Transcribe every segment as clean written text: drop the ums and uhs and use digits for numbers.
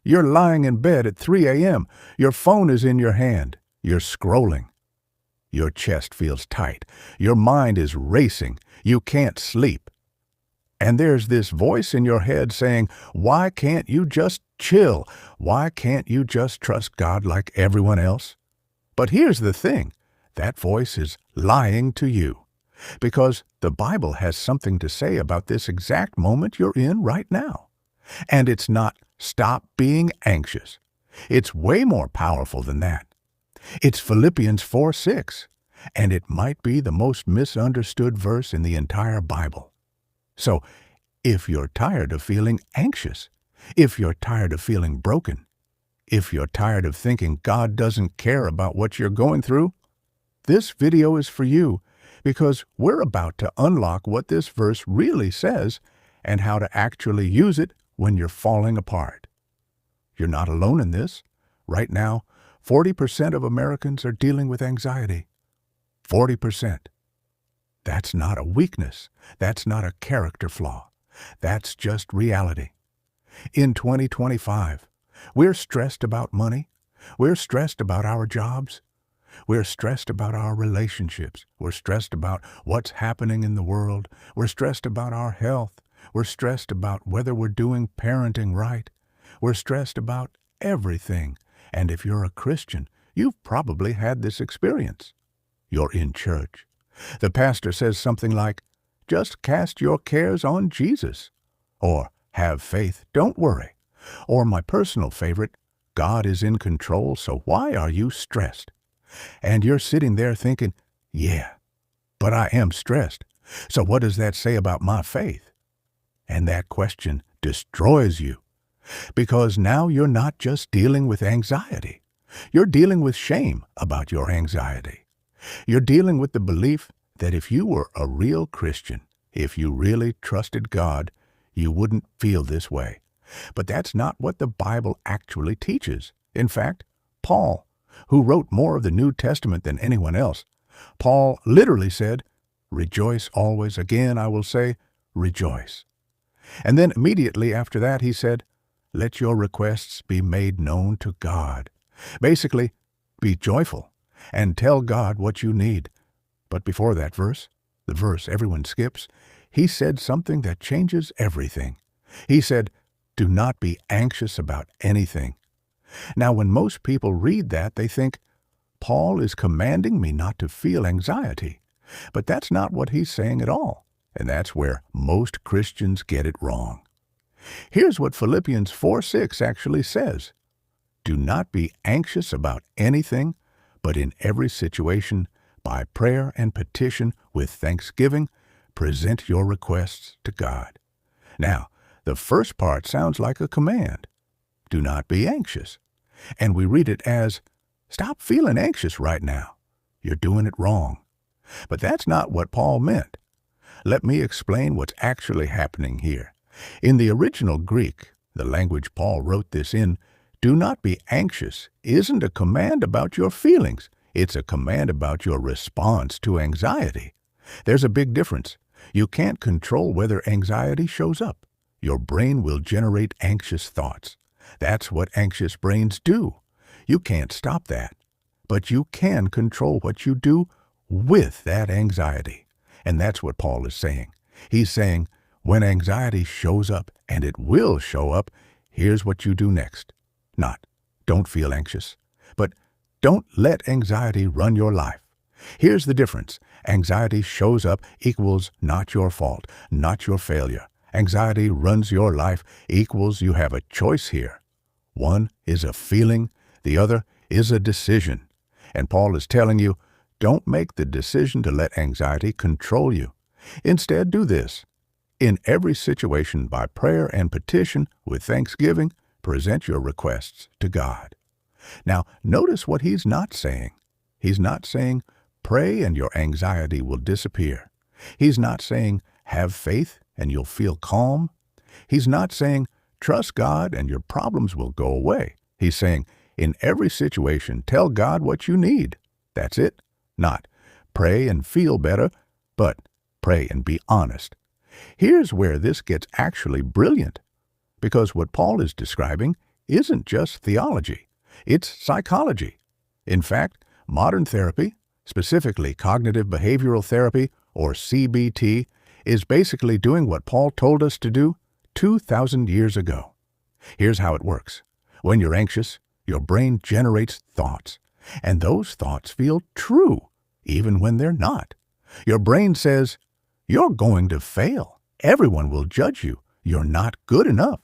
You're lying in bed at 3 a.m. Your phone is in your hand. You're scrolling. Your chest feels tight. Your mind is racing. You can't sleep. And there's this voice in your head saying, why can't you just chill? Why can't you just trust God like everyone else? But here's the thing. That voice is lying to you. Because the Bible has something to say about this exact moment you're in right now. And it's not stop being anxious. It's way more powerful than that. It's Philippians 4:6, and it might be the most misunderstood verse in the entire Bible. So, if you're tired of feeling anxious, if you're tired of feeling broken, if you're tired of thinking God doesn't care about what you're going through, this video is for you because we're about to unlock what this verse really says and how to actually use it when you're falling apart. You're not alone in this. Right now, 40% of Americans are dealing with anxiety. 40%. That's not a weakness. That's not a character flaw. That's just reality. In 2025, we're stressed about money. We're stressed about our jobs. We're stressed about our relationships. We're stressed about what's happening in the world. We're stressed about our health. We're stressed about whether we're doing parenting right. We're stressed about everything. And if you're a Christian, you've probably had this experience. You're in church. The pastor says something like, just cast your cares on Jesus. Or, have faith, don't worry. Or my personal favorite, God is in control, so why are you stressed? And you're sitting there thinking, yeah, but I am stressed. So what does that say about my faith? And that question destroys you. Because now you're not just dealing with anxiety. You're dealing with shame about your anxiety. You're dealing with the belief that if you were a real Christian, if you really trusted God, you wouldn't feel this way. But that's not what the Bible actually teaches. In fact, Paul, who wrote more of the New Testament than anyone else, Paul literally said, rejoice always. Again, I will say, rejoice. And then immediately after that, he said, let your requests be made known to God. Basically, be joyful and tell God what you need. But before that verse, the verse everyone skips, he said something that changes everything. He said, do not be anxious about anything. Now, when most people read that, they think, Paul is commanding me not to feel anxiety. But that's not what he's saying at all. And that's where most Christians get it wrong. Here's what Philippians 4:6 actually says. Do not be anxious about anything, but in every situation, by prayer and petition with thanksgiving, present your requests to God. Now, the first part sounds like a command. Do not be anxious. And we read it as, stop feeling anxious right now. You're doing it wrong. But that's not what Paul meant. Let me explain what's actually happening here. In the original Greek, the language Paul wrote this in, do not be anxious isn't a command about your feelings. It's a command about your response to anxiety. There's a big difference. You can't control whether anxiety shows up. Your brain will generate anxious thoughts. That's what anxious brains do. You can't stop that. But you can control what you do with that anxiety. And that's what Paul is saying. He's saying, when anxiety shows up, and it will show up, here's what you do next. Not, don't feel anxious, but don't let anxiety run your life. Here's the difference. Anxiety shows up equals not your fault, not your failure. Anxiety runs your life equals you have a choice here. One is a feeling, the other is a decision. And Paul is telling you, don't make the decision to let anxiety control you. Instead, do this. In every situation, by prayer and petition, with thanksgiving, present your requests to God. Now, notice what he's not saying. He's not saying, pray and your anxiety will disappear. He's not saying, have faith and you'll feel calm. He's not saying, trust God and your problems will go away. He's saying, in every situation, tell God what you need. That's it. Not pray and feel better, but pray and be honest. Here's where this gets actually brilliant, because what Paul is describing, isn't just theology. It's psychology. In fact, modern therapy, specifically cognitive behavioral therapy, or CBT, is basically doing what Paul told us to do 2,000 years ago. Here's how it works. When you're anxious, your brain generates thoughts, and those thoughts feel true, even when they're not. Your brain says, "You're going to fail. Everyone will judge you. You're not good enough."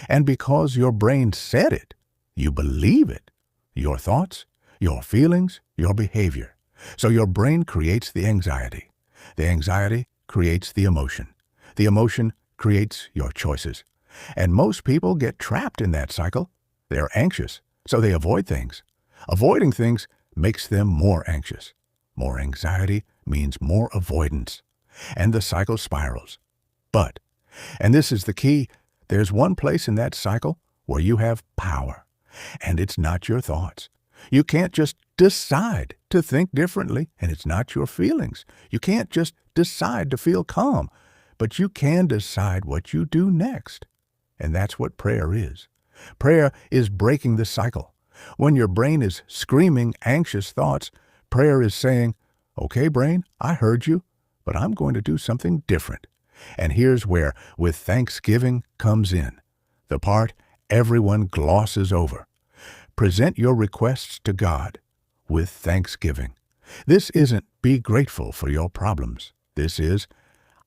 And because your brain said it, you believe it. Your thoughts, your feelings, your behavior. So your brain creates the anxiety. The anxiety creates the emotion. The emotion creates your choices. And most people get trapped in that cycle. They're anxious, so they avoid things. Avoiding things makes them more anxious. More anxiety means more avoidance. And the cycle spirals. But, and this is the key, there's one place in that cycle where you have power. And it's not your thoughts. You can't just decide to think differently, and it's not your feelings. You can't just decide to feel calm, but you can decide what you do next. And that's what prayer is. Prayer is breaking the cycle. When your brain is screaming anxious thoughts, prayer is saying, "Okay, brain, I heard you, but I'm going to do something different." And here's where with thanksgiving comes in, the part everyone glosses over. Present your requests to God with thanksgiving. This isn't be grateful for your problems. This is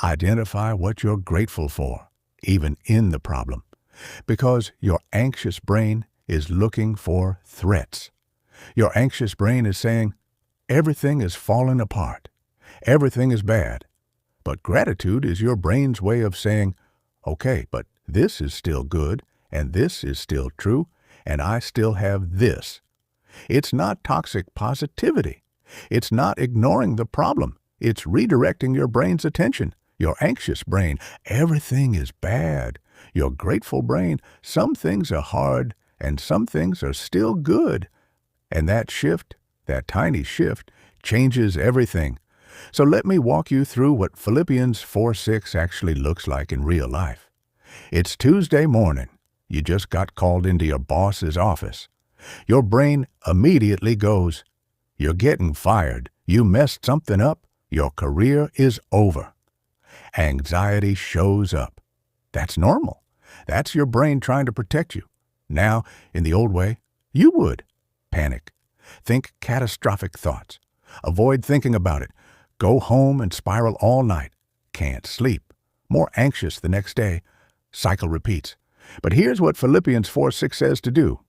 identify what you're grateful for, even in the problem, because your anxious brain is looking for threats. Your anxious brain is saying, everything is falling apart. Everything is bad. But gratitude is your brain's way of saying, okay, but this is still good, and this is still true, and I still have this. It's not toxic positivity. It's not ignoring the problem. It's redirecting your brain's attention. Your anxious brain, everything is bad. Your grateful brain, some things are hard, and some things are still good. And that shift, that tiny shift, changes everything. So let me walk you through what Philippians 4:6 actually looks like in real life. It's Tuesday morning. You just got called into your boss's office. Your brain immediately goes, "You're getting fired. You messed something up. Your career is over." Anxiety shows up. That's normal. That's your brain trying to protect you. Now, in the old way, you would panic. Think catastrophic thoughts. Avoid thinking about it. Go home and spiral all night. Can't sleep. More anxious the next day. Cycle repeats. But here's what Philippians 4:6 says to do.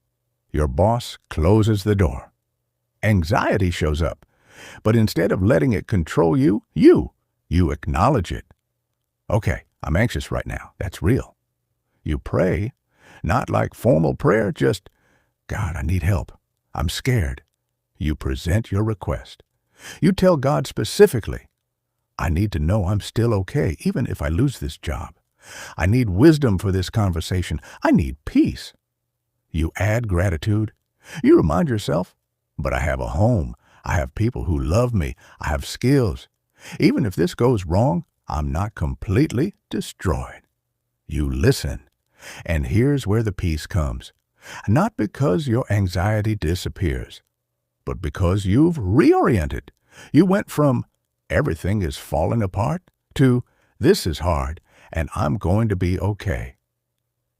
Your boss closes the door. Anxiety shows up. But instead of letting it control you, you acknowledge it. Okay, I'm anxious right now. That's real. You pray, not like formal prayer, just, "God, I need help. I'm scared." You present your request. You tell God specifically, "I need to know I'm still okay, even if I lose this job. I need wisdom for this conversation. I need peace." You add gratitude. You remind yourself, "But I have a home. I have people who love me. I have skills. Even if this goes wrong, I'm not completely destroyed." You listen. And here's where the peace comes. Not because your anxiety disappears, but because you've reoriented. You went from everything is falling apart to this is hard and I'm going to be okay.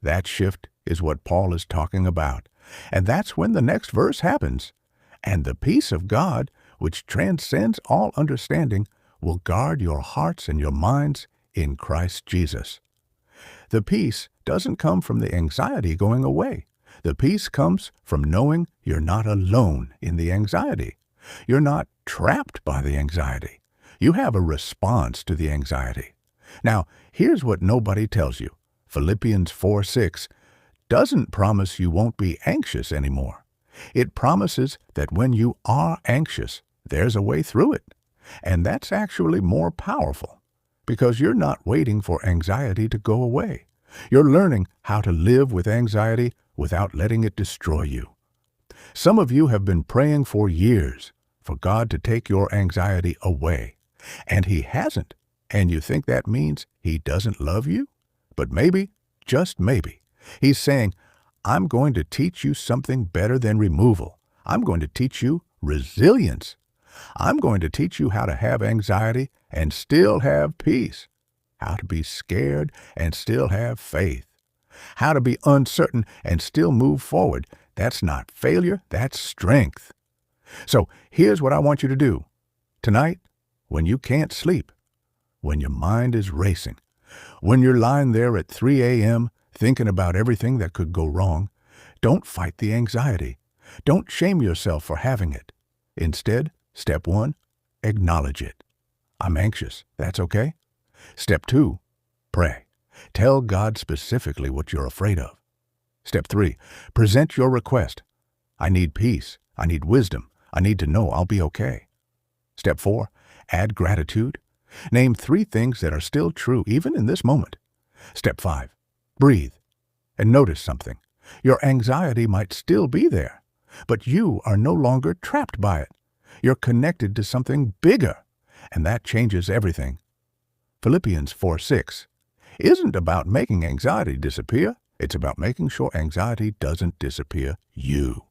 That shift is what Paul is talking about. And that's when the next verse happens. And the peace of God, which transcends all understanding, will guard your hearts and your minds in Christ Jesus. The peace doesn't come from the anxiety going away. The peace comes from knowing you're not alone in the anxiety. You're not trapped by the anxiety. You have a response to the anxiety. Now, here's what nobody tells you. Philippians 4:6 doesn't promise you won't be anxious anymore. It promises that when you are anxious, there's a way through it. And that's actually more powerful because you're not waiting for anxiety to go away. You're learning how to live with anxiety without letting it destroy you. Some of you have been praying for years for God to take your anxiety away, and He hasn't. And you think that means He doesn't love you? But maybe, just maybe, He's saying, I'm going to teach you something better than removal. I'm going to teach you resilience. I'm going to teach you how to have anxiety and still have peace, how to be scared and still have faith, how to be uncertain and still move forward. That's not failure, that's strength. So here's what I want you to do. Tonight, when you can't sleep, when your mind is racing, when you're lying there at 3 a.m. thinking about everything that could go wrong, don't fight the anxiety. Don't shame yourself for having it. Instead, step 1, acknowledge it. I'm anxious. That's okay. Step 2, pray. Tell God specifically what you're afraid of. Step 3, present your request. I need peace. I need wisdom. I need to know I'll be okay. Step 4, add gratitude. Name 3 things that are still true even in this moment. Step 5, breathe and notice something. Your anxiety might still be there, but you are no longer trapped by it. You're connected to something bigger, and that changes everything. Philippians 4:6 isn't about making anxiety disappear. It's about making sure anxiety doesn't disappear you.